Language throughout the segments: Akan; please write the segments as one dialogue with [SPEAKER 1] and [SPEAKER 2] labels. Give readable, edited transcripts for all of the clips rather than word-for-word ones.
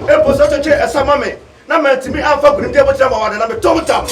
[SPEAKER 1] E poso cheche esama me. Na mentimi amfa gunim de botra ma wade na me tomtam.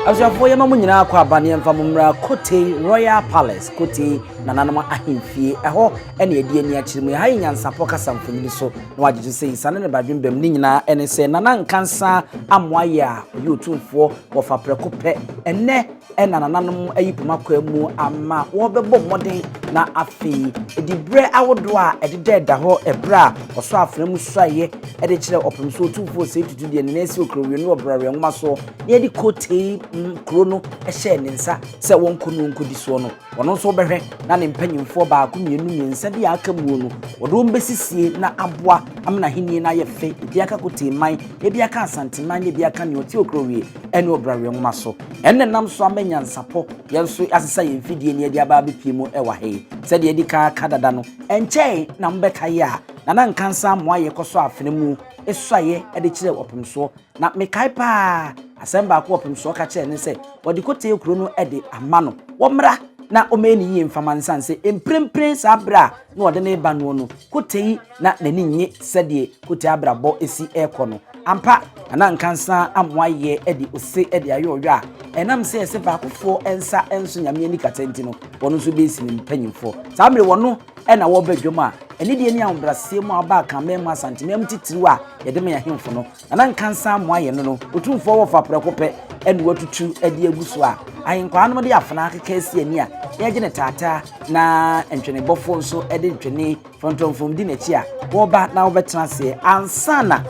[SPEAKER 2] Afjafo yema mu nyina akwa abane mfa mumra Kotie Royal Palace Kotie nananoma ahemfie eho ene edi ani akire mu ha nyansapo kasa mfonyini so na wagye sei sane ne badwembem ni nyina ene se nanan kansa amwaye a Otumfuo wofa preko pe ene nanananom ayipoma kwa mu ama wo bebo moden na afi edibre awodo a ededa ho ebra oso aframu suaye ede kire opemso Otumfuo Osei Tutu de ne nesi okrowie no obrare ngoma so ne edi Kotie krono ehye ne nsa se wonkonu nkodi so no wono so behwe na ne mpanyimfo baako mienu nsa de aka mu no wodo mbesisie na aboa amna henie na ye fe bi aka Kotie man e bi aka Asante man e bi aka ne oti okrowie ene obrare ngoma so enne nam so amanya nsapo yenso asesa ye mfidie ne de aba bepie mu e wa he se de edi ka kadada no enche na mbeka ye a na nkansa moaye koso afene mu esuaye ede kire opemso na mekai pa asemba ko opemso ka kire ne se wodi Kotie kuro no ede amano wo mra na omeni yi mfama nsanse emprempren sabra na wode ne ba no Kotie na nani nye sede Kotie abrabo esi ekono ampa na nkansa amoaye ede ose ede ayoyo a enam se ese ba akofo ensa enso nyame ani katenti no wono so be esi ne mpanyimfo samre wono ena wo badwom a eni de ni ambrasie mu aba kan me mu Asante mem titiriw a yede me yahemfo no na nkansa amoaye no Otumfuo wo fa preko pe ene watutu ede aguso a ayenkwa no de afana akeka esi ani a ye ne tata na entwene bofo nso ede ntwene frontomfom di nachi a wo ba na wo betena se ansana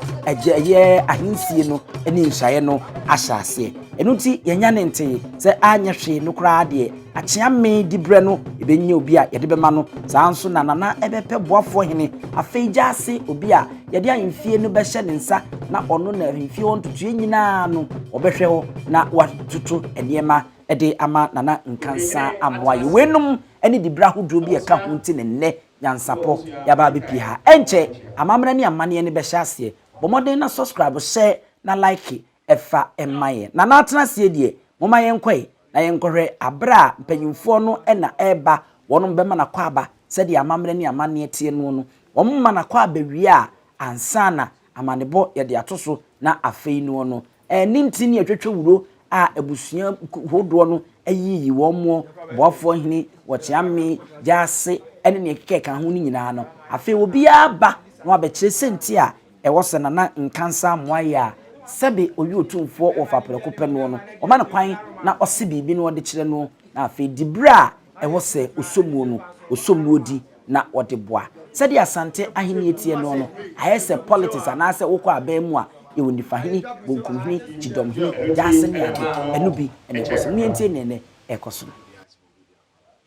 [SPEAKER 2] ye ahensie no eni nsaye no ahyase enuti yenya ne nte se anya hwe no kra de akyea me dibre no ebenye obi a yede bema no saa nso na nana ebepe boafo hene afeija ase obi a yede ahemfie no behye ne nsa na ono na ahemfie ontutu nyina no obehwe ho na watutu eniema ede ama nana nkansa amwaye wenum eni dibra hodro bi eka ho nti ne nne nyansapo yaba bepi ha enche amamra ni amane ne behye ase bomoden na subscribe share na like efa emaye na natena sie die moma yenkoi na yenkohwe abra mpanyimfo no ena eba wono bema na kwa aba sede amamre ni amane tie no no womma na kwa aba wi a ansana amanebo ye de atoso na afei no no ninti ni atwetwe wuro a ebusua hodo no ayiyi womo boafo hini wochiame jase ene ne keka ho ni nyina no afei obi aba no abekire senti a ewose na nkansa moaye a sebe oyi Otumfuo wofa preko pe no o ma na kwan na ose bibi no de kire no na afei dibra ewose osomuo no osomuo di na ode boa sede Asante ahini etie no ayese politics anase wokọ abamu a ewo nifahini bonkumhini chidomhini jase ne ade enubi ene koso mi entie ne ekoso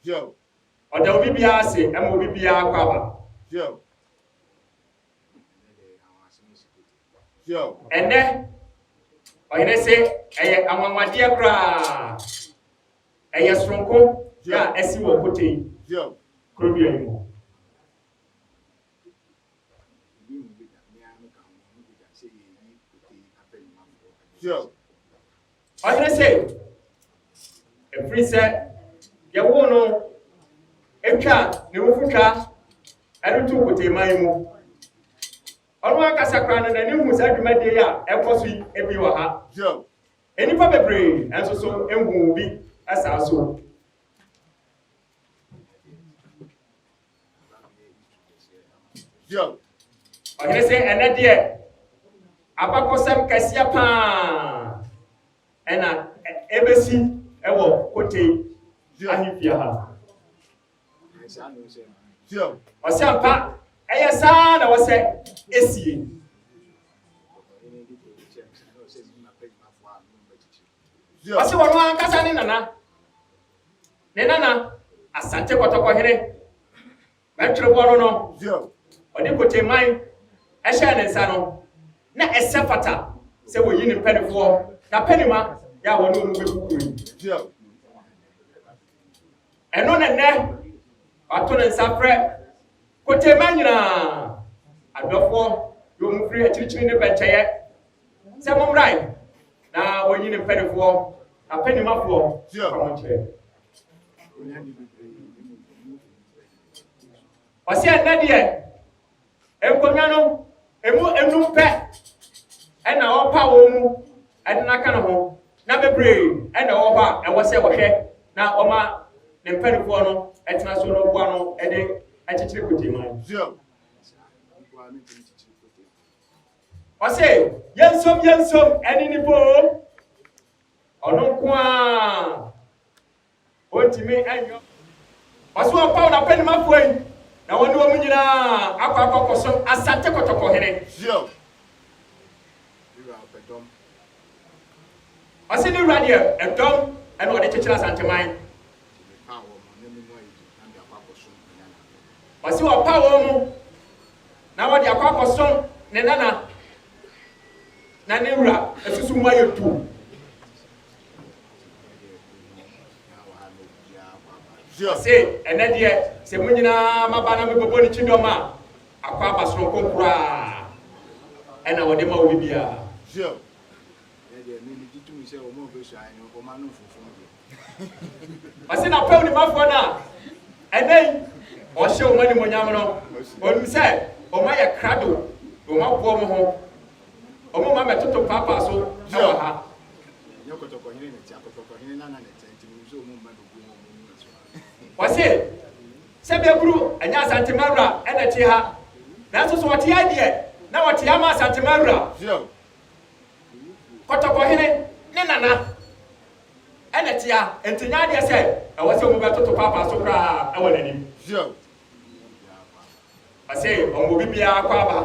[SPEAKER 3] yo oda obi bia ase em obi bia akwaba yo ene oyene se eye anwanwade akra eye sonko ya esi wo Kotie yo krobia yi yo oyene se every say ya wono etwa ne wofutwa arutu Kotie man mu onu akasa kra na nani hu sa dwumade ya ekoso ebi wa ha yo enipa bebre enso so enhu bi asa so yo oyene se enade abakosam kasia pa ena ebesi ewo Kotie ahifia ha yo osampa eyesa na wose esie wase wono ankasa ni nana Asante kotoko here metro bono no yo odi Kotie man ehye ne nsa no na esefata se woyi ni penifo na penima ya wono mu bekukuru yo eno ne ato ne nsa frɛ Kotie man nyina adofo yo mfiri achirichiri ne bencheye se momrai na wonyi ne mpedefo apenimafo from che Ose na de enkonya no emu pe na opa wo mu na aka no ho na bebre na wo ba e wo se wo hwe na oma ne mpedefo no etina so no bua no de achichire Kotie man Ose yensom eni ni po ono kwa ontimi enyo Ose wo pa na penimafo yi na woni wo nyina akwa koso asante kotoko hene Ose ni radio edom eno de chechira asante man Ose wo pa wo mu na wo de akwa koso ne nana na ne wura esusu mu ayetu Ose ene de se munyina mabana mebobo ni chindoma akwa abasoro konkura ena wode ma wo bibia Ose na pa ni mafo na ene o hye o mani monyam no onu se o ma ye krado o ma bo mo ho o mo ma metoto papa so na wa ha nyokotoko hine ne ti akotoko hine na na ne tenti muzo o mo ma do mo Ose sebe buru anya Asante Mawura ena ti ha na so wati ade na wati ama Asante Mawura kotoko hine ne nana ena ti ha entinya ade se e wo se o mo betoto papa so kra e wo nanim Ose o mo bibia akwa ba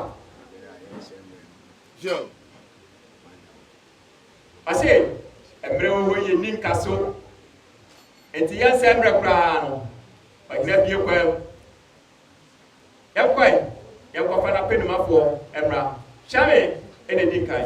[SPEAKER 3] Ose emre wo ye ninkaso enti ya se emre kra no bagina bie kwa yakwa fa na penumafo emra chame ene dinkai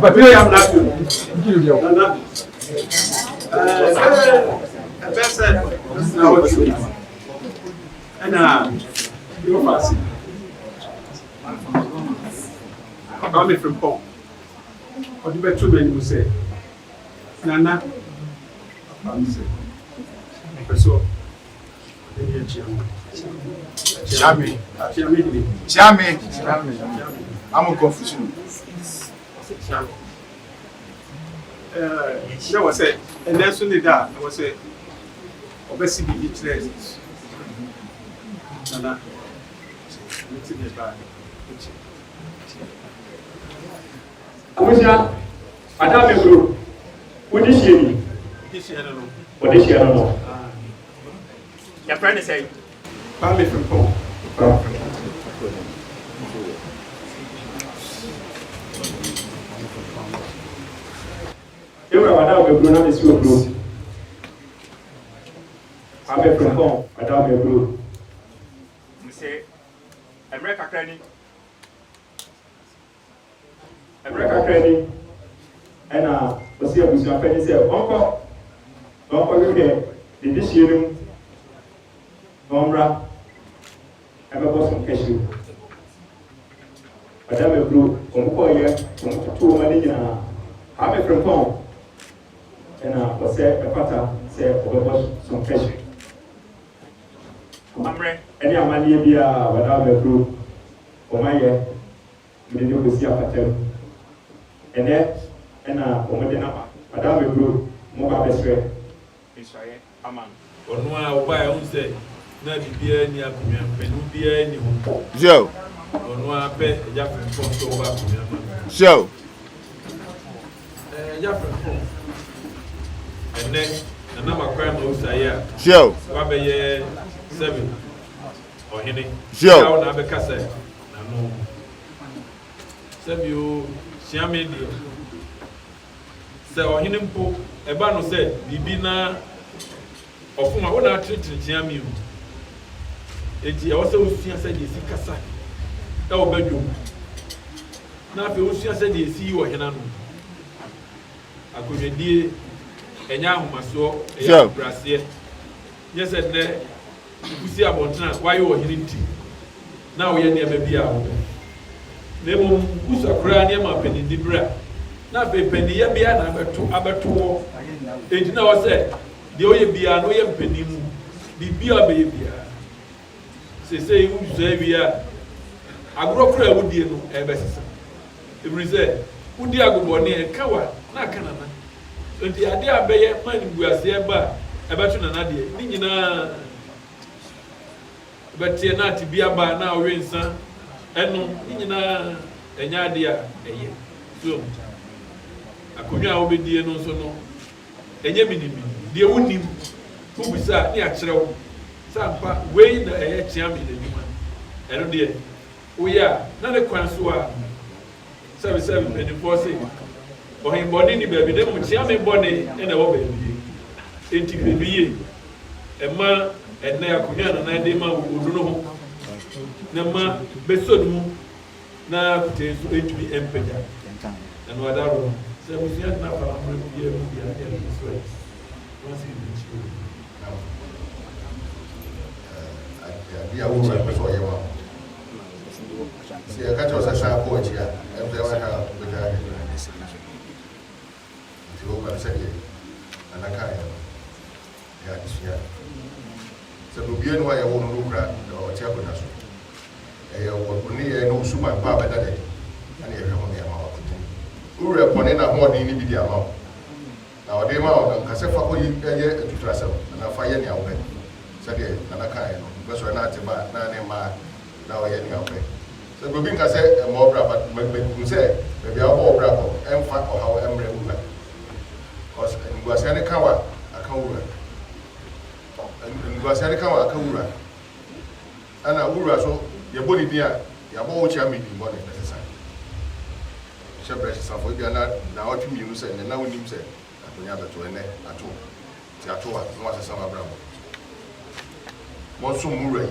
[SPEAKER 4] Abibirem am not coming from Pong. What do you two men will say? Nana, I'm saying, so,
[SPEAKER 1] Chami. I'm confused.
[SPEAKER 4] That was it. And then soon that I was a obesity interest. Nana. It's in the bag.
[SPEAKER 3] Abuja, Madame Group, what is she? What is she? Your friend is saying,
[SPEAKER 4] Family from home.
[SPEAKER 3] You are Madame Group, is your group. I'm from home, Madame Group. You say, America Cranny. America Cranny. And was here with your friend, say, Uncle, did this year, Nombra, ever was some cashew. Madame Group, two money, I'm from home. And was said, a patter, say, over some cashew. Any amani be without the group, or my year, we didn't see a pattern. And then, Omadina, Madame Group, Moga Besre, Israel, Aman.
[SPEAKER 5] Or no, I'll buy on say, not be any of me, and be any home.
[SPEAKER 1] Joe.
[SPEAKER 5] Or no, I pay a Japan phone so back.
[SPEAKER 1] Joe.
[SPEAKER 5] Japan phone. And then, the number of crime was a year.
[SPEAKER 1] Joe.
[SPEAKER 5] 7 or any.
[SPEAKER 1] Joe.
[SPEAKER 5] I have a cassette. No. Save you, Siamid. So, Hinimpo, a bano said, Bibina of whom I want to treat Siamu. It also said, you see Cassa. Oh, bedroom. Now, if you said, you see you or Hinano. I could be a young maso, a young brassier. Yes, and there. You see about now, why you are hearing tea. Now we are near baby out. Nemo, who's a crying my penny in the bread. Now, pay penny, Yabiana, about 2. And now I said, the oil be an oil penny, the beer baby. Say, who say we are. I grow cry would be no ebessa. If we say, who dear go bonny and cower, not canana. And the idea bay money we are saying about another day. But you're not to be about now, Winson, and no, and Yadia, so I could now be dear no so no. And Yemini, dear Winnie, who was that near Chrow, some way the air champion in the human. And dear, we are not a quansua 77 and 46 or him body baby, then with Yammy Bonnie and a baby. Ain't be a man. And now, Kuyan and I did my Uduno. Nama Besodum now pertains to MP. And what I wrote, so we had now for 100 years. Once he reached you.
[SPEAKER 6] I will before you are. See, I got us a sharp point here. And they were how the guy to go and say, and I can't. Yeah. So be why I won't look at or tell us. I near no super power that day. And everyone amount. We were upon in a more in the amount. Now, the amount of Casafa to Trassel and a fire in our way. Said, and I can't. Because we're not about 9 miles now. I am away. So we think I said a more but we say, maybe our more bravo and fat or how I'm real. Because it was any cover, I can't. And was any kind of Kura. And I would so your body dear, your boy champion body necessary. Shepherd is for you are not now to me, say, and now when you say, I don't have to a net at all. Tiatoa, what a summer bravo. What's so Murray?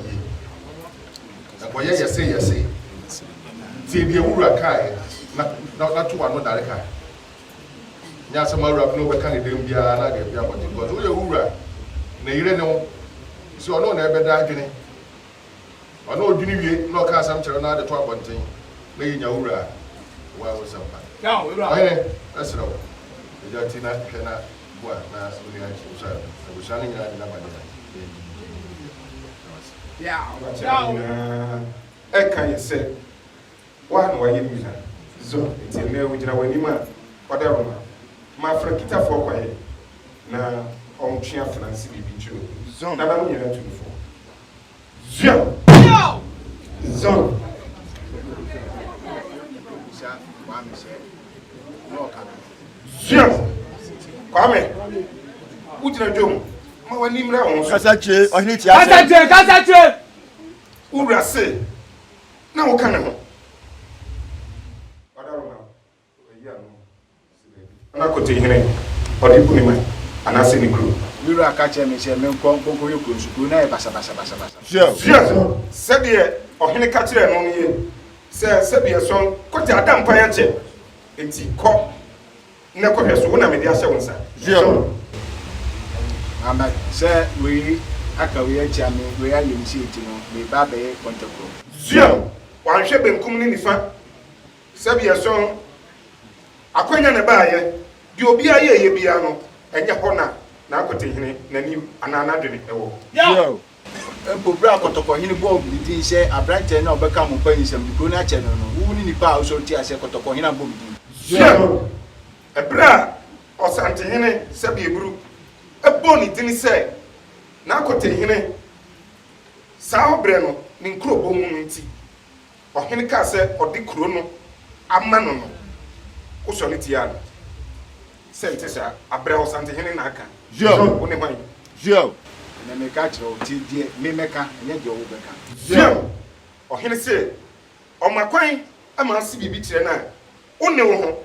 [SPEAKER 6] And what you say, see the Ura Kai, not to one other Kai. Yasamara, no candidate, be another, because we are Ura. No, so no never died. I know you no cast some children the 12 thing. Lay in your why was some? No, that's no. The Jatina cannot work. Now, we are shining at the number. Yeah. Eka yese. One wa yimina. Zo eti me wujina wanima odaroma. Ma frakita fo kwaye. Na ontwea France bibi chu. Zo na no yera tunfo. Zo. Zo. Sa wa me se. No kana. Zo. Kwame. Wujina dwom. Ma wani mra won so.
[SPEAKER 1] Kasache, ohini ti ase.
[SPEAKER 2] Kasache.
[SPEAKER 6] Ura se. Na wo kana ho. Odaroma. Oya no. Na Kotie hene. Odi bu ni ma. Anase ni kru.
[SPEAKER 7] Wira akache me se me nkonko yekru sukuru na e basa.
[SPEAKER 6] Sure. Sebie ohene ka kire no ye. Sebie so Kotie adampa ya che. Enti ko na ko hweso wo na me dia hye wonsa.
[SPEAKER 1] Sure.
[SPEAKER 7] Ama se we aka we acha me we ayem si eti no me ba be kontakro.
[SPEAKER 6] Sure. Wan hwe benkum ni nifa. Sebie so akwanya ne ba ye. Di obi aye bia no enye hona na Kotie hene nani anana dwene ewo.
[SPEAKER 1] Sure.
[SPEAKER 7] Pobra kotoko hini bo bidi se abrante na obeka mo pani sem diko na che no wu ni nipa o so ti ase kotoko hina bo bidi.
[SPEAKER 6] Sure. Ebra Asantehene sebi ebru ebo ni dini se na Kotie hene sa obre no ni nkro bo mu nti ohene ka se odi kro no ama no no ko so ni ti ya sente sa abra Asantehene na aka.
[SPEAKER 1] Sure.
[SPEAKER 6] Woni hwan.
[SPEAKER 1] Sure.
[SPEAKER 7] Na me ka chiro ti die me meka enye de owo beka.
[SPEAKER 6] Sure. Ohene se o makwan ama si bibi kire na woni wo ho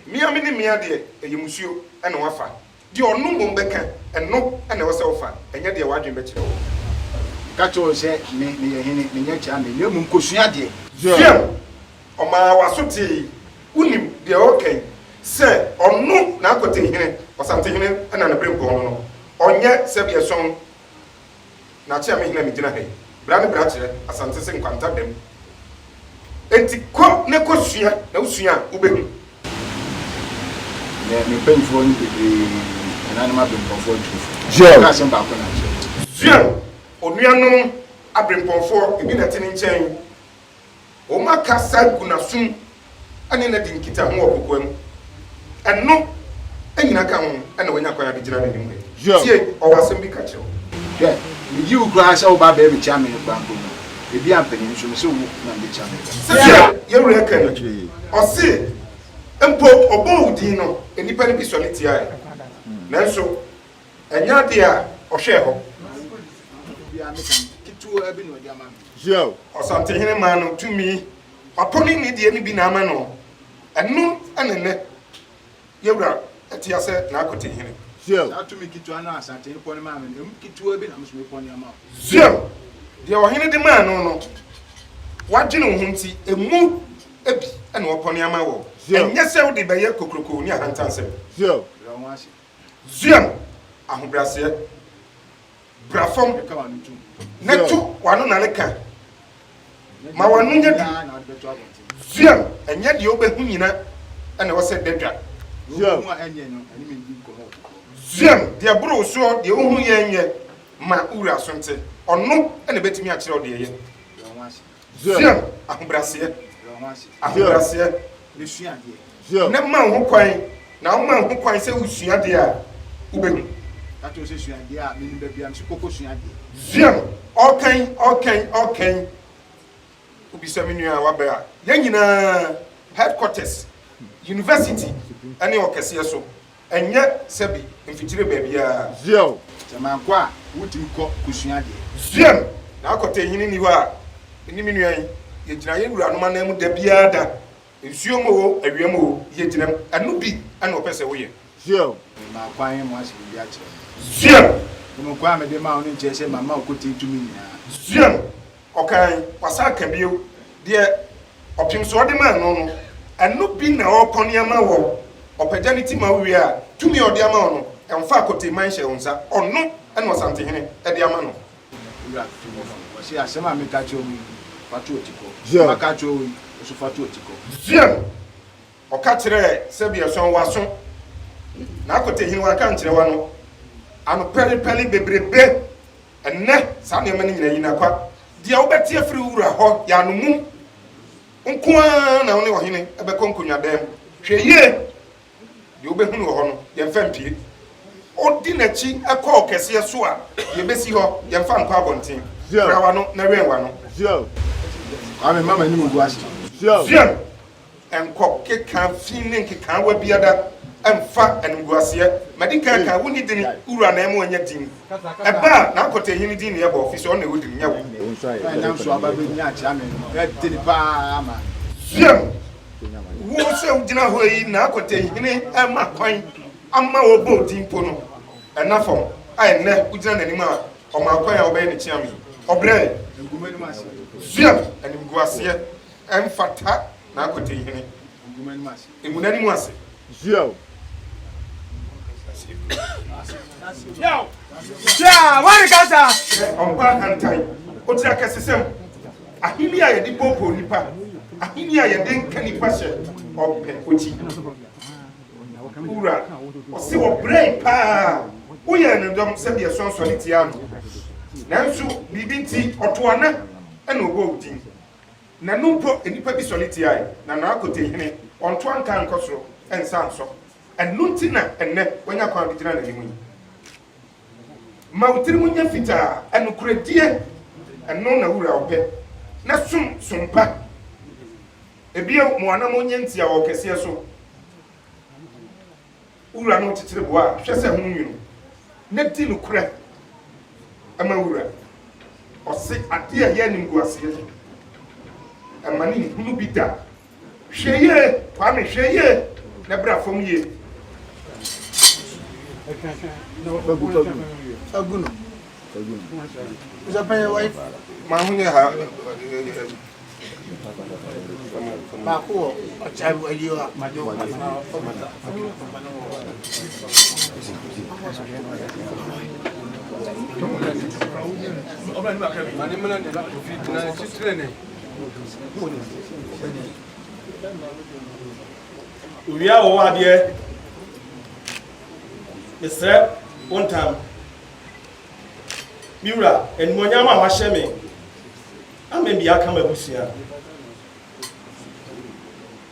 [SPEAKER 6] mia me ni mia de eyimusuo ene wafa de onu mbom beka eno ene wo se wofa enye de wadwen be kire wo
[SPEAKER 7] Ka chiro se me ye hini me nya cha me ye mu nkosua de.
[SPEAKER 6] Sure. O ma wasoti unim de okay se onu na Kotie hene Asantehene ena na brempo no onye se bia son na chia me hina me gina he bra ne bra kire Asante se nkwanta dem enti ko ne ko sua na usua ubehu
[SPEAKER 7] Me penfo ni bebe na ma bempo fo tu.
[SPEAKER 1] Sure.
[SPEAKER 7] Ka sem ba ko na che.
[SPEAKER 6] Sua onuanom abrempofo ebi na tene nchen o ma kasa gunasum ane na dinkita ho okokoam eno anyina ka ho ene wanya kwaya de gina ne nim he tie o wasem bi ka kire
[SPEAKER 7] Yeah, you ukra se oba be me cha me banko no. Ebi ampani nso me se wu na me cha me.
[SPEAKER 6] Sisi ye wure ka ni o se empo obo udin no enipa ne bi so ne tia nanso enya de a o hwe ho
[SPEAKER 7] Bi a me kan kitu abi no di ama.
[SPEAKER 1] Sure.
[SPEAKER 6] Asantehene ma no tumi aponi ni de ni bi na ama no enu anene ye wura atia se na Kotie hene.
[SPEAKER 1] Sure.
[SPEAKER 7] Sa to me kitu ana Asante ni poni ma me kitu abi na me poni ama.
[SPEAKER 6] Sure. De o hene de ma no wagene wo hunti emu ebi ene wo poni ama wo enye se wo de be ye kokroko ni ahantansem.
[SPEAKER 1] Sure.
[SPEAKER 7] Ra won ase.
[SPEAKER 6] Zuam ahobrase brafom
[SPEAKER 7] Ka wa ntu.
[SPEAKER 6] neto wano na leka ma wano nya di
[SPEAKER 7] Na beto abonti.
[SPEAKER 6] zuam enye de obehu nyina ene wo se dedwa
[SPEAKER 1] Sure.
[SPEAKER 7] Mu enye no ani me ndi ko ho.
[SPEAKER 6] zuam de aburo so de ohu ye enye ma ura sonte ono ene betimi a kire o de ye
[SPEAKER 7] Ra won ase.
[SPEAKER 6] zuam ahobrase
[SPEAKER 7] Ra won ase.
[SPEAKER 6] ahobrase
[SPEAKER 7] Me sua de.
[SPEAKER 1] Sure.
[SPEAKER 6] ne ma ho kwan na wo ma ho kwan se usua de a ubehu
[SPEAKER 7] Ka to se sua de a me ni ba bia me koko sua de.
[SPEAKER 6] zuam okay ubi se menu a waba ya nyina headquarters university ane okese so enye sebi mfitire baabia
[SPEAKER 1] Sure.
[SPEAKER 7] Se man kwa wutim ko kusua de.
[SPEAKER 6] zuam na Kotie hene ni ho a ni menu an ye gina ye wura no manam da bia da nsuo mo awia mo ye gina anu bi ane opese wo ye
[SPEAKER 1] Sure.
[SPEAKER 7] Ma kwan mo ase bi a che.
[SPEAKER 6] zuam
[SPEAKER 7] Mo kwa me de ma oni che se mama Kotie tumi nya.
[SPEAKER 6] zuam okay wasa ka bio de opim so de man no anu bi na oponi ama wo opajanity ma wi a tumi odi ama no emfa Kotie man hye wonsa ono ene Asantehene e de ama no
[SPEAKER 7] Ura tumi fo. Se asema me ka che omi fatu otiko.
[SPEAKER 1] Sure.
[SPEAKER 7] Ma ka che omi so fatu otiko.
[SPEAKER 6] zuam oka kire se bia so waso na Kotie hene wa ka nkire wa no ano peli bebrebe
[SPEAKER 1] and ne Sunday many in a quack. The Albertia free hot Yanumu Unkwan only or him a beconcunia them. Ye, you be who honor, yan fampi. O dinner chi a call Cassia Sua, you be see her, yan fan carbon team. Zero, never one.
[SPEAKER 7] Zero. I'm a mamma new was.
[SPEAKER 1] Zero. And cock can feeling can be other and fat and guasia. Medica can win it in Uranemo and your team. A bar now got a unity in your office only with the Yaw.
[SPEAKER 7] I'm so about being a champion. That did it, Bama.
[SPEAKER 1] Zero. Who so dinner way now got a unit and my coin. I'm my boat in Pono. Enough for I never put on any more on my coin obey the champion. Obey. Zero and guasia and fat. Now got a unit. In any was
[SPEAKER 7] Zero.
[SPEAKER 1] Yo! Yeah, what is that? On Akan Twi. What's that? Cassam? A hilia, the popo nipa. A hilia, then can you pass it? Or Kotie. Ura. Or see what brain pa. We are in the send your son solitiano. Nansu, Bibinti, or Tuana, and no voting. Nanupo, and Nipabi solitiai, Nanakote, on Tuan can Cosro, and Sanso. And Nuntina and ne when you come to the Mountain Fita and Cretia and Nona Ura. Nasum Sumpa. A beer Moana Monyentia or Cassia so. Ura not to the bois, Chessa Munu. Nepti Lucre. Amaura. Or sick at dear Yanin Guasia. And Mani Lubita. Sheye, Pami Sheye, Nebra from ye.
[SPEAKER 7] No, Aguno. Is that my wife?
[SPEAKER 1] Mahunya
[SPEAKER 7] Marco, a child where you are. My
[SPEAKER 3] we are over there. Mr. One time, Mura and Monyama Washemi. I may be a Kamabusia.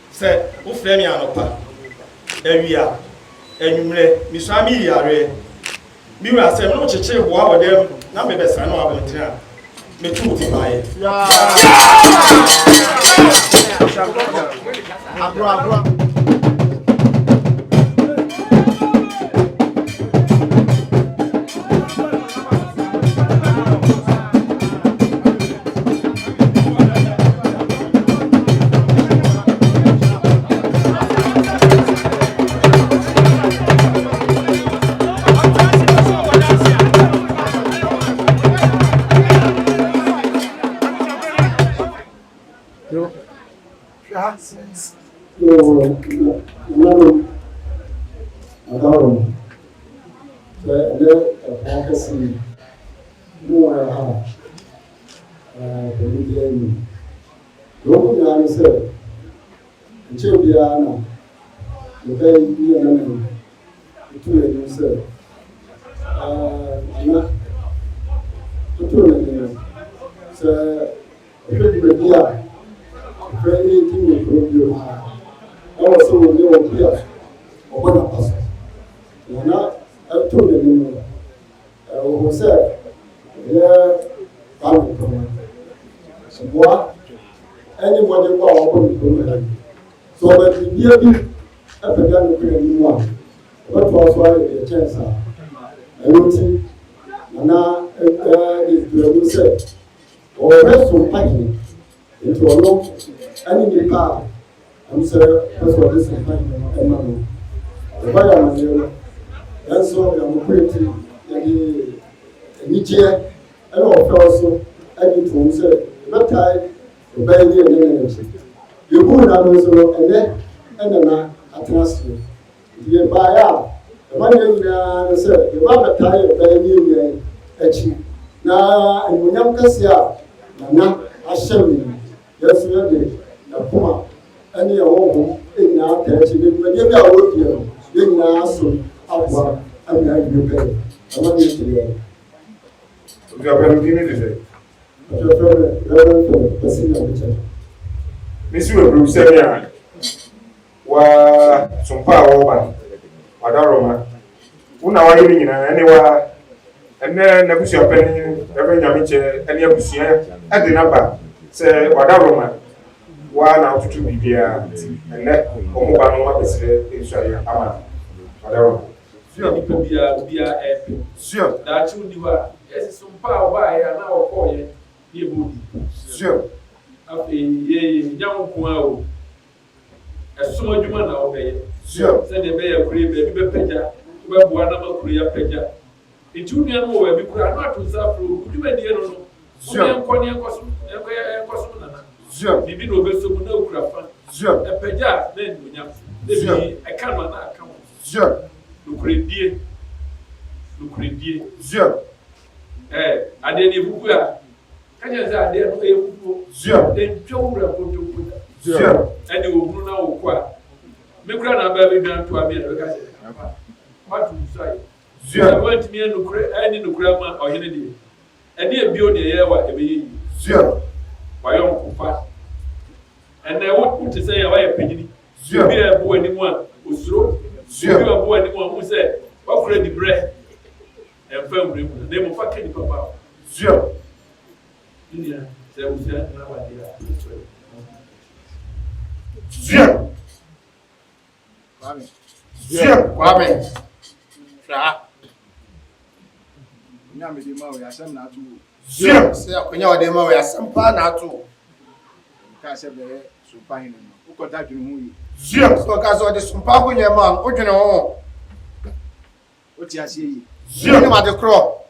[SPEAKER 3] Said, O Flemianopa, Area, and you may Miss Amelia. Mura said, no, Chichi, wow, them, not maybe I know about it. Me too,
[SPEAKER 1] You are very good. Miss you, Bruce, wa some power over. Madaroma. Una wa yini na anywhere. And then the bush opening every yamiche any abusia at the number. Say Wadaroma. One out to be here and let Omubano Israel Ama. Wadaroma. Sure.
[SPEAKER 5] That's who you are. Yes, some power by an hour for you.
[SPEAKER 1] Sure.
[SPEAKER 5] Up in young Kuao. As soon as you want to obey.
[SPEAKER 1] Sure.
[SPEAKER 5] Said the bear, baby, Peja, where one of a Korea Peja. In 2 years more, we could not to suffer. Would you be the sure.
[SPEAKER 1] Sure.
[SPEAKER 5] Bibi no be so no crafa.
[SPEAKER 1] Sure.
[SPEAKER 5] E peja then unya. Debi I can man na account.
[SPEAKER 1] Sure.
[SPEAKER 5] Lucredie.
[SPEAKER 1] Sure.
[SPEAKER 5] Ade ni buku a. Kanya za ade no e buku.
[SPEAKER 1] Sure.
[SPEAKER 5] Den twowra potopo.
[SPEAKER 1] Sure.
[SPEAKER 5] Ade obunu na wo kwa. Me kura na ba be dwan to abi na be ka se. What you say?
[SPEAKER 1] Sure.
[SPEAKER 5] I want me no kura ani no kura ma ohene di. Ade e bio de ye wa e be yi.
[SPEAKER 1] Sure.
[SPEAKER 5] Why on kufa? And I want to say, I am penny.
[SPEAKER 1] Sure.
[SPEAKER 5] Be a boy anyone who's through.
[SPEAKER 1] Sure.
[SPEAKER 5] Be a boy anyone who said, what could the bread and found the name of fucking papa.
[SPEAKER 1] Sure.
[SPEAKER 5] India, there was that now.
[SPEAKER 1] Sure. Sure. Kwame. Sure.
[SPEAKER 7] Nyame ma we asem na to.
[SPEAKER 1] Sure. Say akonya o de ma we asem pa na to.
[SPEAKER 7] Ka se be so pa hin no. Ukota dwene hu yi.
[SPEAKER 1] Sure. So ka so de so pa ko nya ma o dwene ho.
[SPEAKER 7] O ti ase yi.
[SPEAKER 1] Sure. Ni ma de kro.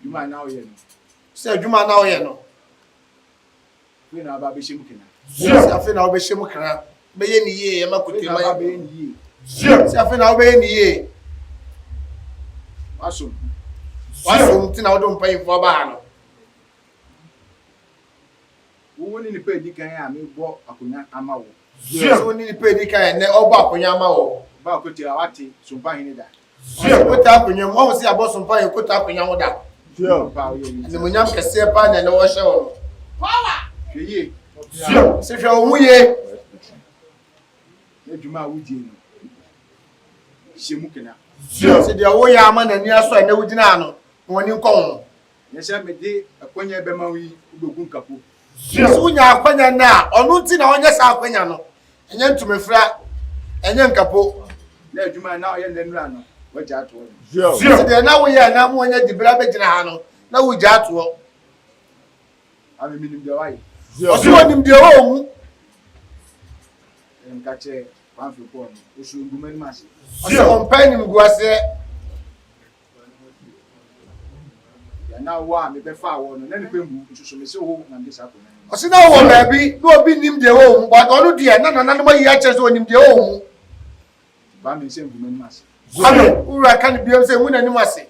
[SPEAKER 7] Juma na o ye no.
[SPEAKER 1] Say juma na o ye no.
[SPEAKER 7] We na ba be shemu kena.
[SPEAKER 1] Sure. Say afi na o be shemu kena. Be ye ni ye ma kote ma
[SPEAKER 7] ba be ni ye.
[SPEAKER 1] Sure. Say afi na o be ye ni ye.
[SPEAKER 7] Wasum
[SPEAKER 1] ti na odom pan fo ba ha no
[SPEAKER 7] wo ni pe di kan a me bo akonya ama wo
[SPEAKER 1] so ni pe di kan ne obo akonya ama wo
[SPEAKER 7] ba ko ti awate so pa hin da
[SPEAKER 1] ko ta akonya mo si abo so pan ko ta akonya wo da
[SPEAKER 7] ba o ye ni
[SPEAKER 1] ni mo nyam kese pa na ne wo hye wo
[SPEAKER 7] power hweye
[SPEAKER 1] se hwe wo ye
[SPEAKER 7] ne djuma wo die no shemu kena
[SPEAKER 1] se dia wo ya ama na ni aso na wo gina ano woni nkon
[SPEAKER 7] ne se me de akonya be ma wi ubegun kapo
[SPEAKER 1] so nya akonya na onu nti na onye sa akonya no enye ntumefra enye nkapo
[SPEAKER 7] na adwuma na oye ndenura no wo ja to
[SPEAKER 1] se dia na wo ya na mo onye dibra be gina ha no na wo ja to
[SPEAKER 7] ame minim de wai
[SPEAKER 1] o so onim de wo mu
[SPEAKER 7] nka che pamfo ko no osu ngumani mase
[SPEAKER 1] so on pen nim guase
[SPEAKER 7] na wa me be fa wo no na ni pe mbu nsusu me se wo na ndesa ko
[SPEAKER 1] o si na wo na bi no obi nim de wo mu but onu de na no ma yi a che so onim de wo mu
[SPEAKER 7] ba me se ngumani mase
[SPEAKER 1] ame ura kan bi am se mu na nim ase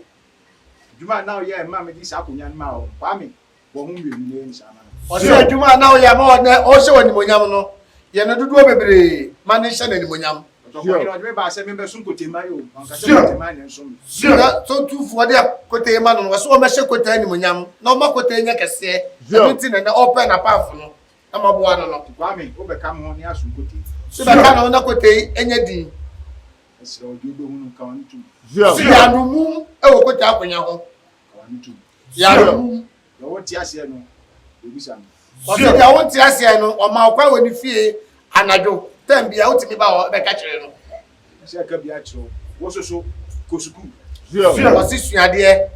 [SPEAKER 7] djuma na o ye ma me di sa konya ma o ba me wo hu we ni nsa na
[SPEAKER 1] o se djuma na o ya ma o na o se woni monyam no ye no dudu bebre ma ne hye na ni monyam
[SPEAKER 7] to ko ino de ba se me be sun Kotie ma yo an ka se Kotie ma ne nso me
[SPEAKER 1] so Otumfuo de Kotie ma no so o me hye Kotie ni monyam na o ma Kotie nya kese everything na open na path no na ma bo ano no
[SPEAKER 7] ba me o be kam ho ni asun Kotie
[SPEAKER 1] so be ka no na Kotie enya din
[SPEAKER 7] esra o de hu no ka wan tu
[SPEAKER 1] si ya no mu e wo Kotie akonya ho
[SPEAKER 7] ka wan tu
[SPEAKER 1] ya no mu
[SPEAKER 7] yo wo ti ase no ebisa me
[SPEAKER 1] o se ya wo ti ase no o ma kwa woni fie anadwo tambia utimi ba o be ka kire no
[SPEAKER 7] se ka bia kiro wo so kosuku
[SPEAKER 1] o si suade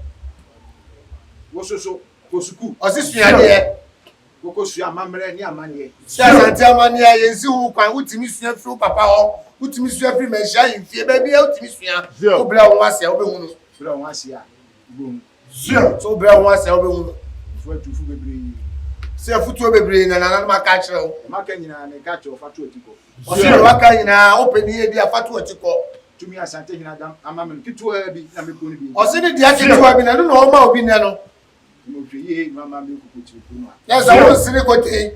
[SPEAKER 7] wo so kosuku
[SPEAKER 1] o si suade
[SPEAKER 7] wo su amamre ni amane
[SPEAKER 1] se Asante amane yensi hu kwan utimi sua fru papa ho utimi sua fru menhia yimfie ba bia utimi sua o bra won ase o be hunu
[SPEAKER 7] bra won ase a bo
[SPEAKER 1] so bra won ase o be hunu
[SPEAKER 7] fu atufu bebre
[SPEAKER 1] se futuo bebre na na ma ka kire o
[SPEAKER 7] maka nyina ne ka kire fatu otiko
[SPEAKER 1] o se waka nyina openi e dia fatu otiko
[SPEAKER 7] tumi Asantehene adam amam kitua bi na me koni bi
[SPEAKER 1] o se ni dia kitua bi na no o ma obi ne no
[SPEAKER 7] mo hweye mama me kukuti ko no
[SPEAKER 1] ya za won sini Kotie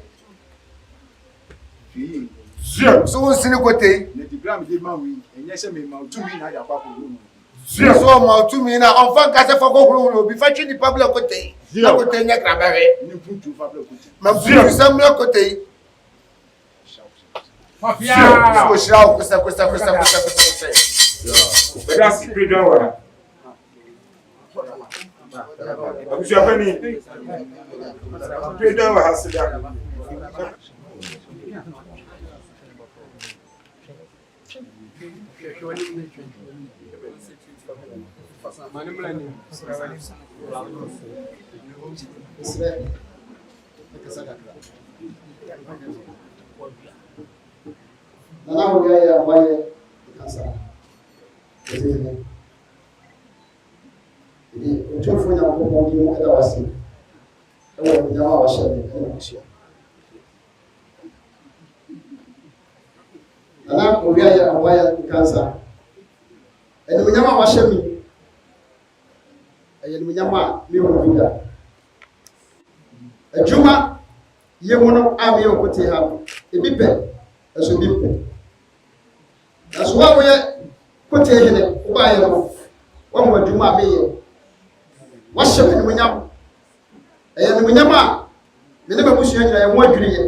[SPEAKER 7] hweye
[SPEAKER 1] so won sini Kotie
[SPEAKER 7] ne di gram de ma wi enye se me ma tumi na ya kwa ko no So ma to me na on fan ka se foko huru bi fa twi ni public Kotie. Na Kotie nya krabare ni putu fa Kotie. Ma putu sam na Kotie. Mafia. So shao kusa.
[SPEAKER 1] That's pretty done. I'm Japanese. Pretty done has that.
[SPEAKER 8] Now we are why cancer. Otumfuo Nyankopɔn di mu ɛda wase ɛwɔ nyama a wahyɛ me ɛna wahyia nana owia yɛ awaya cancer ɛna nyama a wahyɛ me ɛyɛ nyama a me wɔ bi da adwuma yɛ mu no a me yɛ Kotie ha ebi pɛ ɛso bi pɛ na so a wɔyɛ Kotie hene wo ba yɛ no wɔn wɔ adwuma a me yɛ wahyɛ me nyam ɛyɛ nyam a me ne babusua nyina yɛ ho adwiri yɛ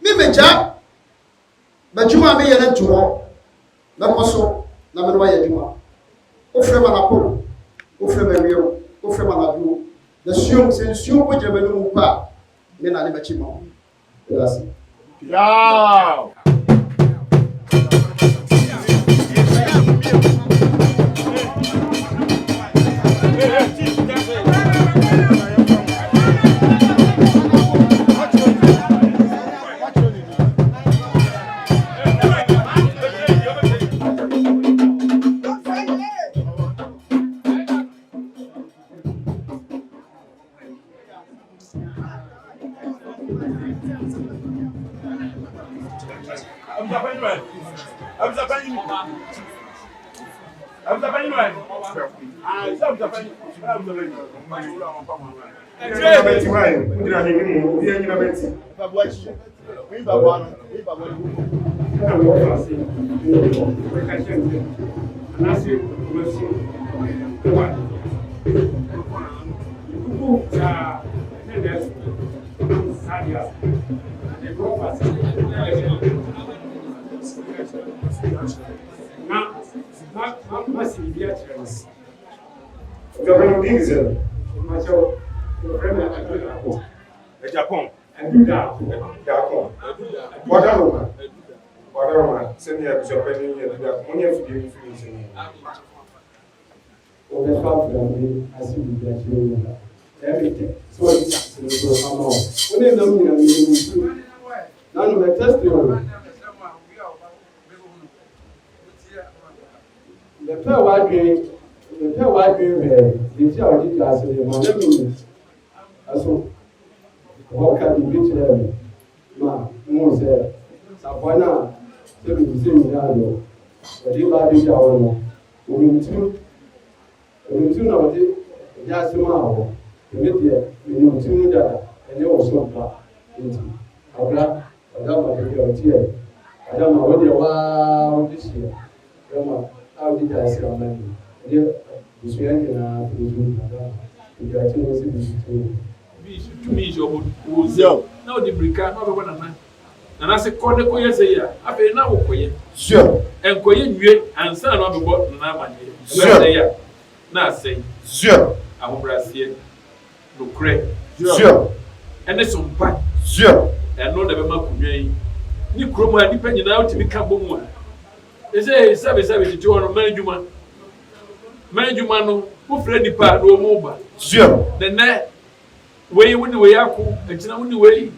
[SPEAKER 8] me megya badwuma a me yɛ no nto hɔ mɛkɔ so na me no wayɛ adwuma wofrɛ ma napo wofrɛ ma wiem wofrɛ ma naduo na suom sɛ nsuom kɔgyina m'anim mu pa me na ne bɛkyi ma wo ɛdase
[SPEAKER 7] Yo.
[SPEAKER 1] Japan. What send me a Japanese money for the information.
[SPEAKER 8] Everything. So it's when they know me, none of my testimony. The prayer white dream, the teacher of the class, and my name is also. What can you get to Ma, Mose, Savana, 7 years, but you are the hour. We two know just tomorrow. The media, we knew two that, and you also back into Abra, Adama, your tear. I don't know what you are this year. How did I say on money? Dear, this way, and you are to
[SPEAKER 5] me so now the brika no be wana na se kode koye se ya abe na wo koye
[SPEAKER 1] sure
[SPEAKER 5] en koye nwie ansa na obebo na amanye se ya na se
[SPEAKER 1] sure
[SPEAKER 5] ahobrasie no kre
[SPEAKER 1] sure
[SPEAKER 5] ene so mpa
[SPEAKER 1] sure
[SPEAKER 5] en no de be makunwan ni kromo a dipa nyina otimi ka bomu a ese sabe titi wono manjuma no wo fre dipa do mo ba
[SPEAKER 1] sure
[SPEAKER 5] ne we woni we yakụ ejina woni we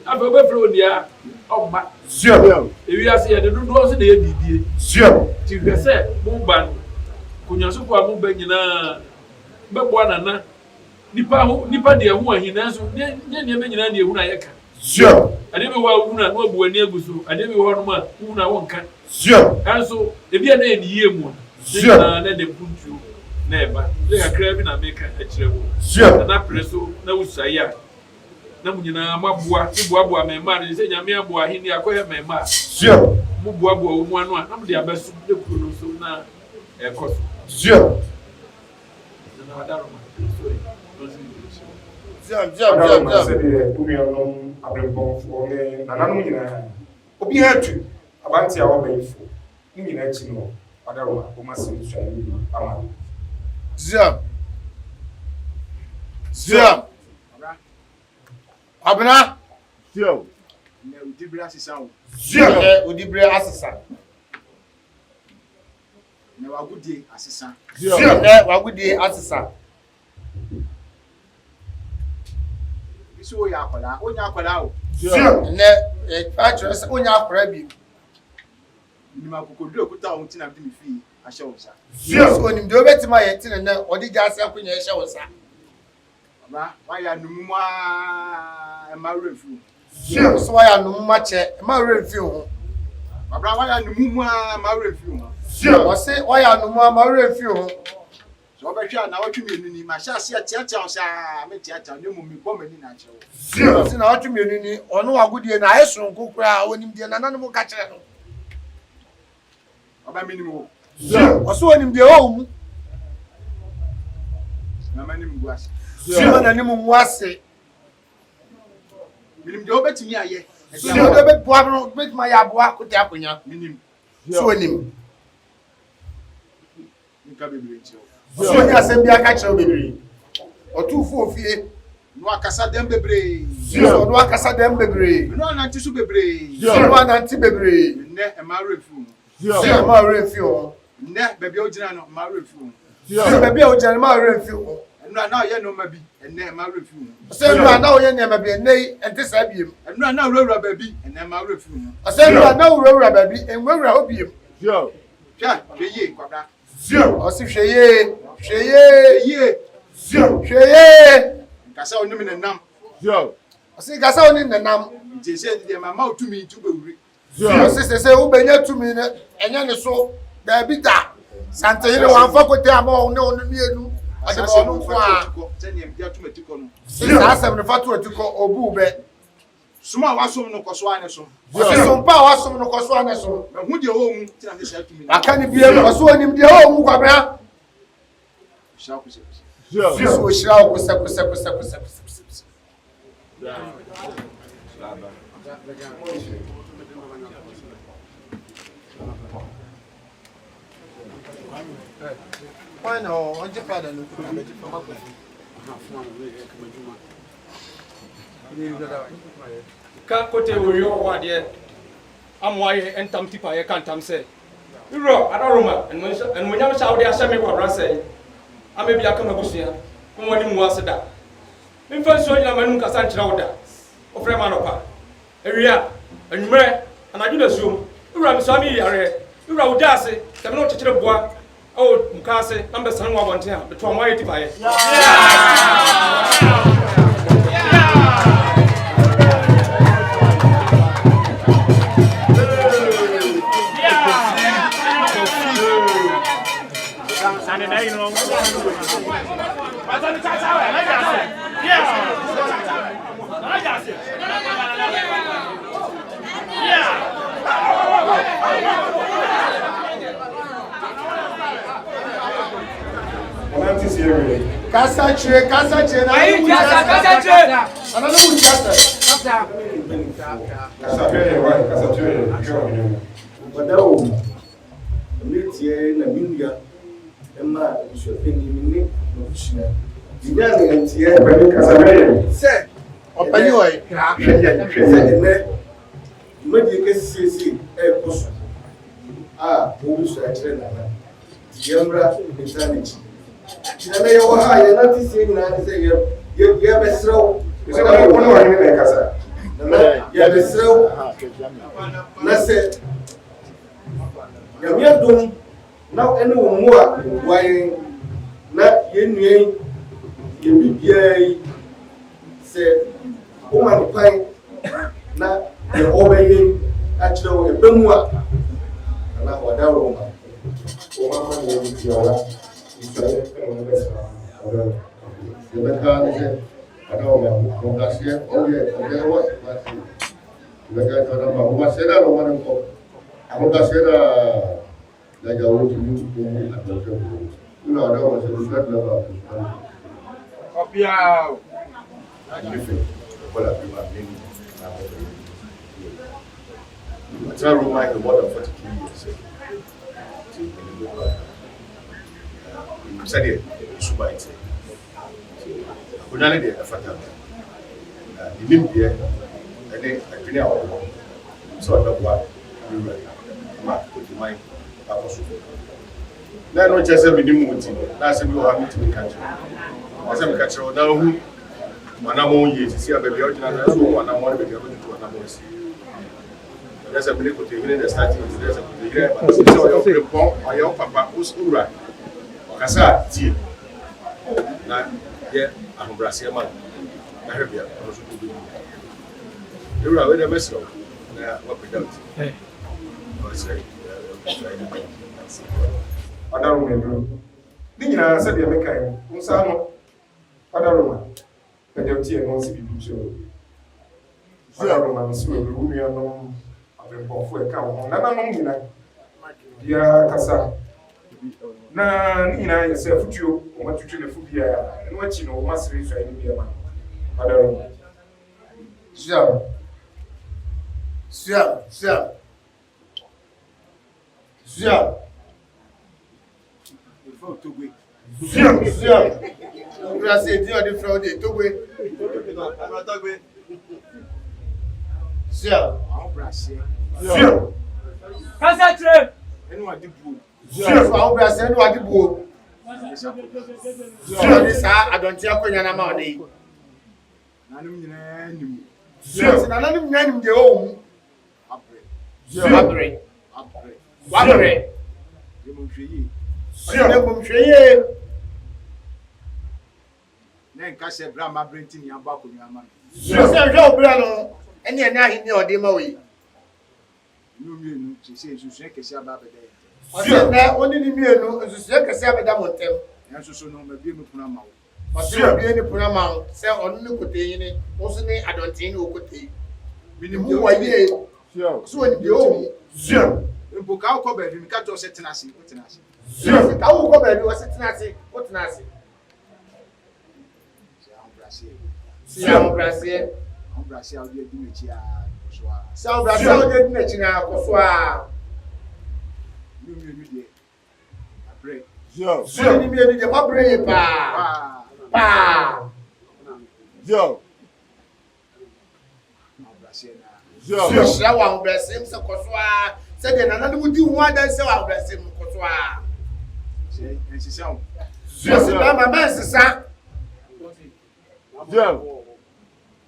[SPEAKER 5] afa obefre woni ya ọba
[SPEAKER 1] sure
[SPEAKER 5] ewi ase ya de dodo se de ya bibie
[SPEAKER 1] sure
[SPEAKER 5] ti hwese mo ba kunyaso kwa mo ba nyina bebo anana nipa de ehu ahina so nye me nyina de ehu na yeka
[SPEAKER 1] sure
[SPEAKER 5] ade be wa hu na no abu ani aguso ade be ho no ma hu na wonka
[SPEAKER 1] sure
[SPEAKER 5] anso ebi na eniye mu
[SPEAKER 1] sure
[SPEAKER 5] na de puntu na eba le kakra bi na meka akire wo
[SPEAKER 1] sure
[SPEAKER 5] na preso na usaya na munyina maboa iboaboa mema ne se nyame aboa hini akoye mema
[SPEAKER 1] sure
[SPEAKER 5] bubuabu mu anu a na de abesu de kuro no so na ekoso
[SPEAKER 1] zio
[SPEAKER 5] na wadaro ma
[SPEAKER 1] zio se umi ono abrembo fo ne nananom nyina obi hatu abanti a wobayifo nyina chi no wadaro ma o ma se nsani ama zio abna
[SPEAKER 7] zio
[SPEAKER 3] ne udibre asisa o
[SPEAKER 1] zio udibre asisa
[SPEAKER 3] ne wagudie asisa
[SPEAKER 1] zio wagudie asisa
[SPEAKER 3] biso o ya akwala o
[SPEAKER 1] zio
[SPEAKER 7] ne actually onya akwara bi
[SPEAKER 3] ni ma kokodu okuta o ntina bi mi fi ahye wo sa
[SPEAKER 1] zio
[SPEAKER 7] so nim de obetima ye tine ne odi gase akonya ehye wo sa
[SPEAKER 3] ba wa ya numuma e ma refu
[SPEAKER 7] zio so ya numuma che ma refi ho
[SPEAKER 3] ba wa ya numuma ma refu ho
[SPEAKER 7] zio o se wa ya numuma ma refi ho
[SPEAKER 3] so ba hwa na watwe mienu ni ma sha se tia o sa me tia ne mu mi bɔ mani na che wo
[SPEAKER 7] zio se na watwe mienu ni ono wagudie na ayeso nkokura onim de nananom ka kire no
[SPEAKER 3] aba minimo
[SPEAKER 7] zio o so onim de o mu
[SPEAKER 3] na mani mu ase
[SPEAKER 7] zio na nim mu ase
[SPEAKER 3] minim de obetimi aye
[SPEAKER 7] zio de be boa no betima ya boa kote akonya
[SPEAKER 3] minim
[SPEAKER 7] so onim
[SPEAKER 3] nka bebre nche
[SPEAKER 7] so nya asem bia ka kire bebre Otumfuo ofie
[SPEAKER 3] no akasa dem bebre
[SPEAKER 7] zio no akasa dem bebre
[SPEAKER 3] no ananti su bebre
[SPEAKER 7] zio no ananti bebre
[SPEAKER 3] ne e ma refu
[SPEAKER 7] zio ma refi ho
[SPEAKER 3] ne bebe o gina no ma refu
[SPEAKER 7] zio be bia o jare ma refi ho
[SPEAKER 3] no na ye no ma bi ne ma refu
[SPEAKER 7] se no na o ye ne ma bi nei ente sa biem
[SPEAKER 3] no na wura baby ne ma refu
[SPEAKER 7] se no na wura ba bi enwura obiem
[SPEAKER 3] zio twa ye kwabra
[SPEAKER 1] zio
[SPEAKER 7] o si hweye
[SPEAKER 1] zio
[SPEAKER 3] kasa onum ne nam
[SPEAKER 7] zio o si kasa oni ne nam
[SPEAKER 3] nti se de ma otumi tu bewuri
[SPEAKER 7] zio se u benya tumi ne enya ne so da bi da Asantehene wan fa kote ama o ne onu mienu ade ba onu kwa
[SPEAKER 3] se ne bia tu matiko no
[SPEAKER 7] sa asem ne fa tu atiko obu be
[SPEAKER 3] suma wasom no koso ane so
[SPEAKER 7] o si so mpa wasom no koso ane so
[SPEAKER 3] na hu de wo mu tina ne sha tumi
[SPEAKER 7] aka ni bia o so onim de o mu kwabra
[SPEAKER 3] sha ku se
[SPEAKER 7] zio o shira o kusa Bueno, onde para no clube de forma
[SPEAKER 9] ka kote oyo wade amwaye entam tipa ye kantam se iro adaroma en munyam sha wode asame kwa brase amebi aka mabusia ko woni mu aseda mfa so nyina manu kasa nkyira woda ofre ma no pa ewia anwumre anaju na suom iro am so ami yare iro woda ase teme no kyekere boa o mukase ambe sanwa bonte ha beto amwaye tipa ye
[SPEAKER 7] Casache na
[SPEAKER 9] Aí, casache.
[SPEAKER 7] Ana no mutiasa.
[SPEAKER 10] Badao. Mitie na mindia. Emma shopeni minni no fishina. Dinya ne ntie bani kasabe. Se
[SPEAKER 7] Opani oi.
[SPEAKER 10] Ne. Madi kesisi koso. Obi so atre na. Yamra eternity. Na ye wo ha ye na ti se na se ye besrew.
[SPEAKER 1] Você vai pôr no anime da casa.
[SPEAKER 10] Ya besrew. Na se ya miadum na ene wo mu a wai na ye nuen ye bibiai se o man pai na ye obeye a kire wo ebemu a na wadaro ma
[SPEAKER 1] O mama ne yi tiara. Isso aí é uma das coisas.
[SPEAKER 6] Eu não quero dizer, não dá certo, olha, eu quero você. Eu quero falar, mas você não vai não. I'm going to say that like I want to use to you know, I don't want to that level of
[SPEAKER 1] Opia.
[SPEAKER 6] Well, I try to remind the water 42 years. Said it, Subite. I couldn't let it affect them. The Limpia, and then I couldn't out. So I don't want to be right. With my apostle. Now, not just every new movie. That's a new habit to be catching. As I'm catching now, who one among you see a baby original, one among the baby to another. There's a belief with the starting of there's a young papa who's right. Kasa tie na ye ahobrase man na hwebia oso to be ewura we dey mesro na what without
[SPEAKER 1] Adaru mebro ni nyina se de mekai unsa no adaru ma na de tie no se bibi so adaru ma so we nua no abempofo e ka ho na nanom nyina dia kasa na nina yese futuo o matutu ne fubia no achi no masiri so ayi bia ma adaro
[SPEAKER 7] Siam we say di odi from the Togwe Siam
[SPEAKER 9] Kasa tre
[SPEAKER 4] enu adibu
[SPEAKER 7] Siam àwọn brase enu adibu Siam this I don't hear konya na ma odi
[SPEAKER 4] nanum nyina nim
[SPEAKER 7] Siam na nanim nyanim de o Abre
[SPEAKER 4] yemonhweyi
[SPEAKER 7] Siam hweye
[SPEAKER 4] na nka se bra ma brenti ni aba konwa ma
[SPEAKER 7] Siam hwe obra no ene na ahini odi ma we
[SPEAKER 4] no mienu se susu kesi aba bede
[SPEAKER 7] Siam na oni ni mienu susu kesi abeda montem
[SPEAKER 4] na susu no ma bie me kuna ma
[SPEAKER 7] Siam bie ni puna ma se onu ni koteyi ni wo so ni adontin ni okoteyi
[SPEAKER 4] minimum
[SPEAKER 7] wa ye so oni de o
[SPEAKER 1] Siam
[SPEAKER 4] mpo ka ko ba bi mi ka to se tenase
[SPEAKER 7] Siam ka wo ko ba bi wo se tenase o tenase Siam brase
[SPEAKER 4] odi edi mechi a so a
[SPEAKER 7] Siam brase o de mechi na koso a
[SPEAKER 4] no mienu de abre
[SPEAKER 7] Siam ni mi de ma bre ye pa Siam sha wa brase m se koso a se de na na wudi hu adan se wa brase m koso a
[SPEAKER 4] ensisa
[SPEAKER 7] Siam na ma ma sisa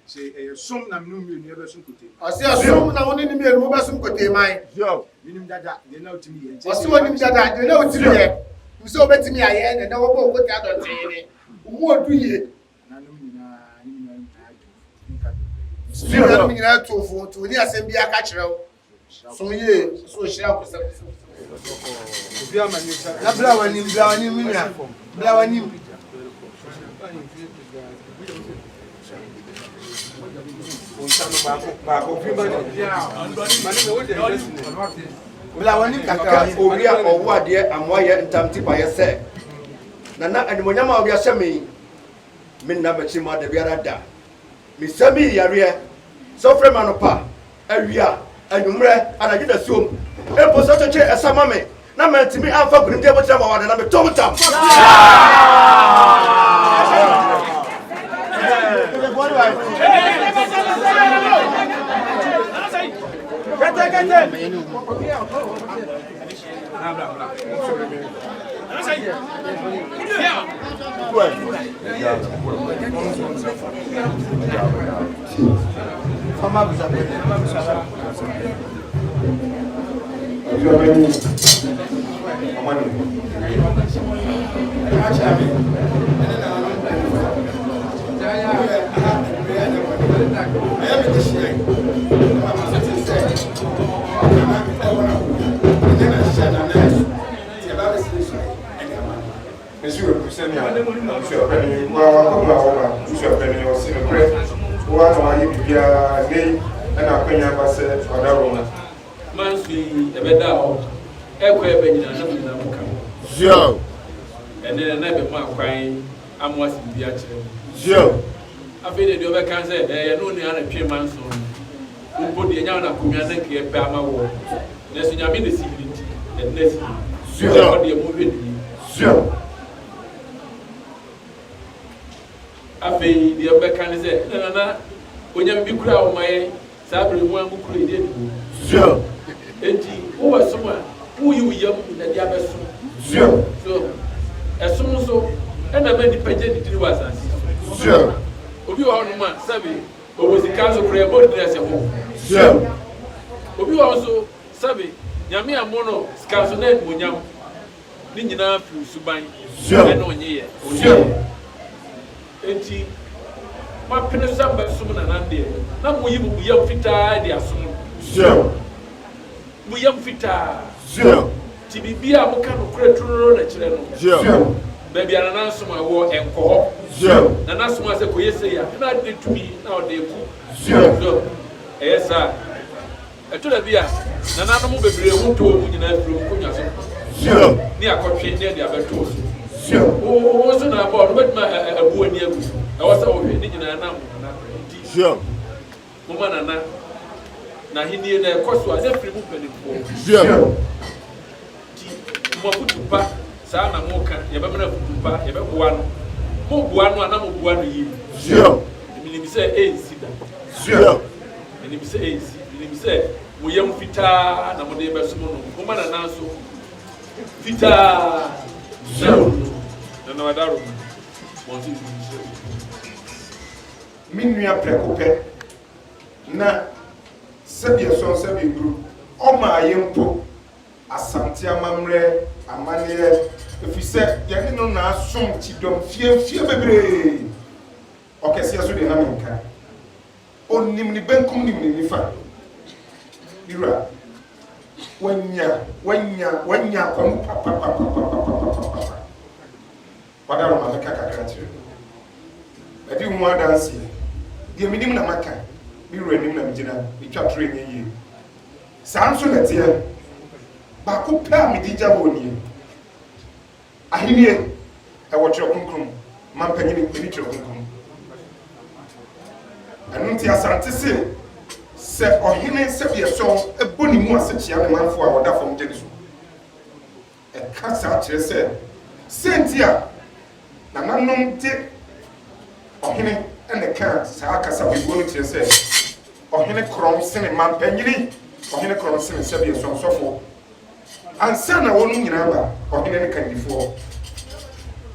[SPEAKER 4] se som na minimum mienu ebe so kote
[SPEAKER 7] o se som na woni ni mi enu mo ba sum kote mai
[SPEAKER 4] minimum dada de na otimi ye
[SPEAKER 7] o se woni mi dada de na otimi ye mi se obetimi aye na wo bo kote adontin ni mu odu ye
[SPEAKER 4] nanum nyina
[SPEAKER 7] Siam nyina tofu to ni asem bia ka kirew so ye so hira ko se
[SPEAKER 4] obi amani sa
[SPEAKER 7] na bla wani minia bla wani
[SPEAKER 10] bla wani kaka owi a owo ade amoye ntamti pa yese na animonyama obi ahye me na bachi ma da biara da me sabi yare so frema no pa awia anumre anaje da suom empo so cheche esama me na mantimi amfa gunim de botra ma wada na me tomtam
[SPEAKER 5] Mansui, a better aircraft in another country.
[SPEAKER 7] Sure.
[SPEAKER 5] And then another man crying, I'm watching the actual.
[SPEAKER 7] Sure.
[SPEAKER 5] I feel the other can say, I know the other 3 months on. Who put the young Kumana here, Bama war. There's in the city, and this. Sure. The movie.
[SPEAKER 7] Sure.
[SPEAKER 5] I feel the other can say, no, when you be crowd, my Sabri one who created.
[SPEAKER 7] Sure.
[SPEAKER 5] And who was someone who you young in the other soon.
[SPEAKER 7] Sure.
[SPEAKER 5] So, as soon as so, and I made the pageant to us.
[SPEAKER 7] Sure.
[SPEAKER 5] Obi wa no man sabi o the council prayer board dress e ho.
[SPEAKER 7] Sure.
[SPEAKER 5] Obi wa also sabi nyame amono council na munyam ni nyina fi suban.
[SPEAKER 7] Sure.
[SPEAKER 5] Na onye ye.
[SPEAKER 7] Sure.
[SPEAKER 5] Enti ma pene samba sum na nande na moyi bu yam fita de asom.
[SPEAKER 7] Sure.
[SPEAKER 5] Bu yam fita.
[SPEAKER 7] Sure.
[SPEAKER 5] Ti bibia mo ka no kreturo na kire no.
[SPEAKER 7] Sure.
[SPEAKER 5] Baby anana sum awo enko.
[SPEAKER 7] Sure.
[SPEAKER 5] Nana sum ase ko yese ya na de tumi na o de ku.
[SPEAKER 7] Sure.
[SPEAKER 5] So esa eto da bia nana no mo bebre hu to mu nyina afro ko nya so.
[SPEAKER 7] Sure.
[SPEAKER 5] Ni akotwe ne de abeto so.
[SPEAKER 7] Sure.
[SPEAKER 5] O so na ba no betma abu ani agu. E wo sa wo hwe ni nyina na mo na ti.
[SPEAKER 7] Sure.
[SPEAKER 5] Mo ma nana na hini na ekoso ase firi mu penifo.
[SPEAKER 7] Sure.
[SPEAKER 5] Mo futupa sa na mo ka ye be mena futupa ye be boa no. Mo boa no ana mo boa no yi.
[SPEAKER 7] Sure.
[SPEAKER 5] Emi ni say e sida.
[SPEAKER 7] Sure.
[SPEAKER 5] Emi ni say e si. Emi ni say mo yam fita na mo de be so no. Mo ma na so fita. Sure. Na wadaro. Mo ti
[SPEAKER 1] Minua prekope na sebie so sebie group o ma yempo asante amamre amane efise yene no na asom tidom fie bebre okese so de na menka onim ni benkum ni ni fa ira wanya kwam papa wadaro ma meka kakra tire adi hu adansi de minim na maka mi renim na mjina bitwa tire nyi sanso na tie ba ko pa mi dija woni ahenie e wo tire kunkrum man panyini bi tire kunkrum anu ti asante se ohene se bi so e boni mu ase chia ne manfo a woda fam gye so e kasa tire se sentia na nanom ti ohene ene ka sa kasa bi boni tire se ohene krom sene man panyini ohene krom sene se bi so sofo ansa na wonu nyina ba ohene ne kandifo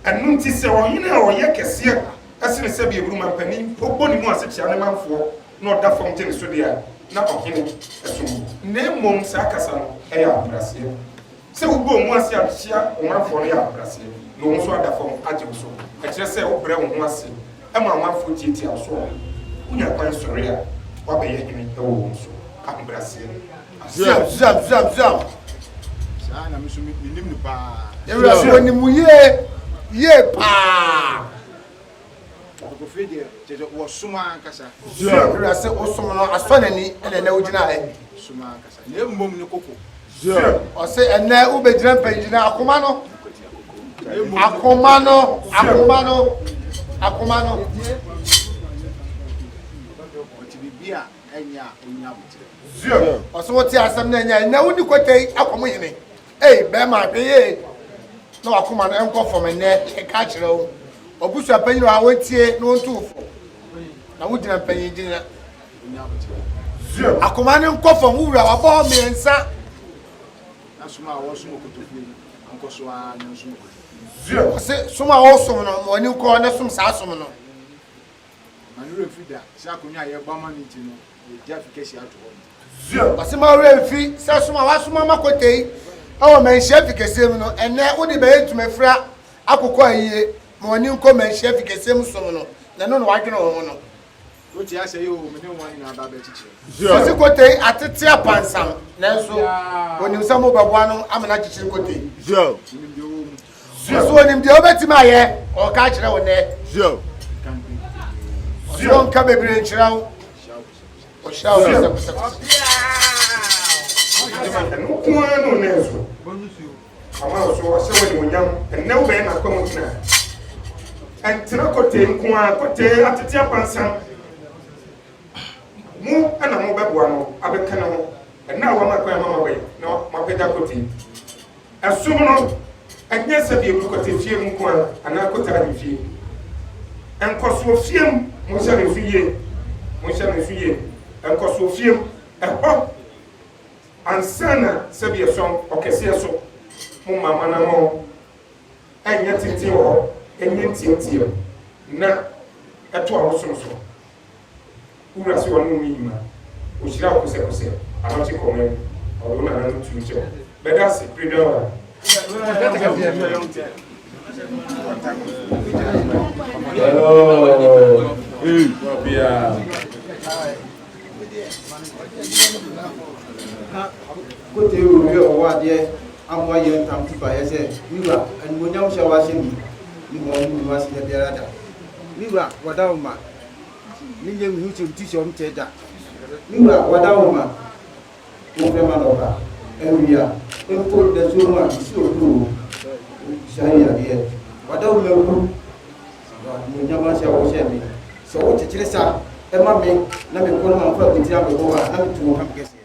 [SPEAKER 1] anu ti se ohene a oye kese asene se bi eburu man panin boni mu ase chia ne manfo no da fam gye so dia na ohene esum na mom sa kasa no e ya brase se ubo mu ase ahia onwafo no ya brase no nso ada fam agye so e kire se wo bre wo ho ase e ma amafo titi aso unya kwan sori a wa be yehini e wo nso abrase
[SPEAKER 7] Zap.
[SPEAKER 11] Sa na miso minim ni pa.
[SPEAKER 7] Ewura so ni mu ye pa.
[SPEAKER 11] Ko fe de je wo suma kasa.
[SPEAKER 7] Ewura se o suma no asonani ene na ugina e.
[SPEAKER 11] Suma kasa. Ne mmom ni koko.
[SPEAKER 7] O se ene u be jira panjina akoma no.
[SPEAKER 11] Otibibia enya onya butire.
[SPEAKER 7] O se woti asam na enya na uni Kotie akomo yene. Be ma be no akoma no enko fo me ne e ka kire o. Obusu apanyin wa wontie no ntufo. Na wo jira panyin jina
[SPEAKER 11] Onya butire.
[SPEAKER 7] akoma ne enko fo wura wa bo miensa.
[SPEAKER 11] Na suma wo suma kotofu anko so a no suma.
[SPEAKER 7] Se suma wo som no mo ni ko na som sa som no.
[SPEAKER 11] Manure fida si akonya ye ba mani ti no ye diafikesi ato ho.
[SPEAKER 7] Ase ma re fi se suma wa suma ma Kotie awo men chef kesem no ene wo di be etumefra akokọ aye mo ni ko men chef kesem som no na no wa dwene wo no.
[SPEAKER 11] Oti ase yo me ne wo ina ba ba chiche.
[SPEAKER 7] Se Kotie atete apansam nanso onim sa mo baboa no amana chichiri Kotie. So onim de obetima aye o ka kire wo ne. So nka bebre nchira wo. O shawo se
[SPEAKER 1] no kwa no nezo ama so se we wonyam enne wo be na kwa mo kina entina Kotie nko a Kotie atete apansan mu ana mo beboa no abeka na ho enne awa makwa mama we no mapeda Kotie asum no enye se bi ku Kotie fie nko a ana Kotie ani fie enkoso fiem mo se ne fie enkoso fiem eho ansana se bi so okese so mo mama na mo enye titi ho enye titi na eto a so so ura se wonu mi ma o shira ko se alo ti ko men o na na tu che beda se predawa
[SPEAKER 10] Kotie we owa de amwa ye tam ti ba ye se niwa en mo nyam sha wa se ni mo mu wa se de rada niwa wada o ma ni ye hu chu ti so mte da niwa wada o ma o fe ma no ba ewia e ko de so ma si o do sha ya de wada o me ku mo nyam sha wa se ni so o ti chire sa e ma me na me ko ma fa bi ti am ko wa na mi tu mo kam kesi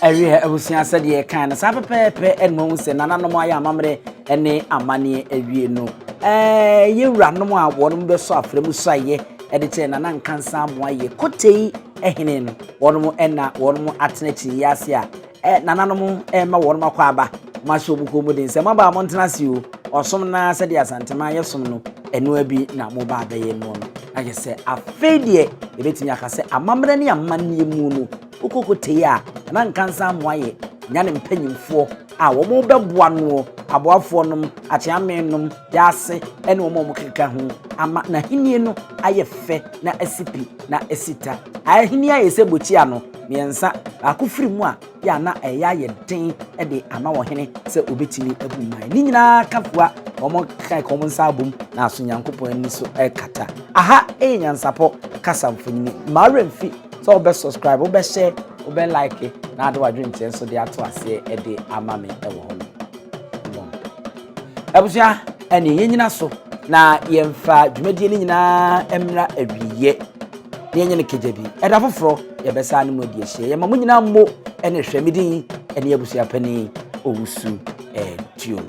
[SPEAKER 2] Ewe ebusia said ye kan na sapepepe enmo se nananom aye amamre ene amane ewie no yewuranom a wonum be so afremu saye edite na nankansa mo aye Kotie ehene no wonum ena wonum atenachi yase a nananom ma wonum akwa aba ma so buko modin se maba montena si o osom na said Asantema yesom no enu abi na mo ba abaye no no aye se afedie ebetimi akase amamre ne amane mu no Kotie a na nkansa moaye nya ne mpanyimfo a wo mo beboa no aboafo nom acheamenom yase ene wo mo keka ho ama na hinie no aye fe na asipi na esita ahini aye se bochia no miensa akofiri mu a ya na eya ye den de ama wo hene se obetini abumai ni nyina kafua wo mo kai ko mo nsabum na aso nyankopon ani so kata aha nyansapo kasamfoni maremfi so be subscribe, be share, be like, na do adwin so de ato ase e de ama me e wo ho. Abusia ene yenyina so na yemfa dwumadie ni nyina emra awiye yenye ne kejebi eda foforo yebesa ne mu die hye yema mu nyina mmo ene hwemidin ene abusia pani owusu tio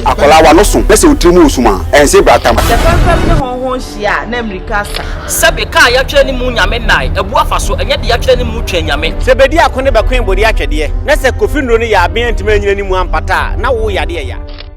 [SPEAKER 12] akola wa no so pese otrimu osuma ense bratam
[SPEAKER 13] the pamphlet ne honhon hia na amerika sa
[SPEAKER 14] sebe ka ya twere ni mu nyame nai ebu afaso enye de ya twere ni mu twa nyame
[SPEAKER 15] sebedi akone be kwen bodi atwede na se kofi nro ne ya aben ntime nyina ni mu ampata na wo yade ya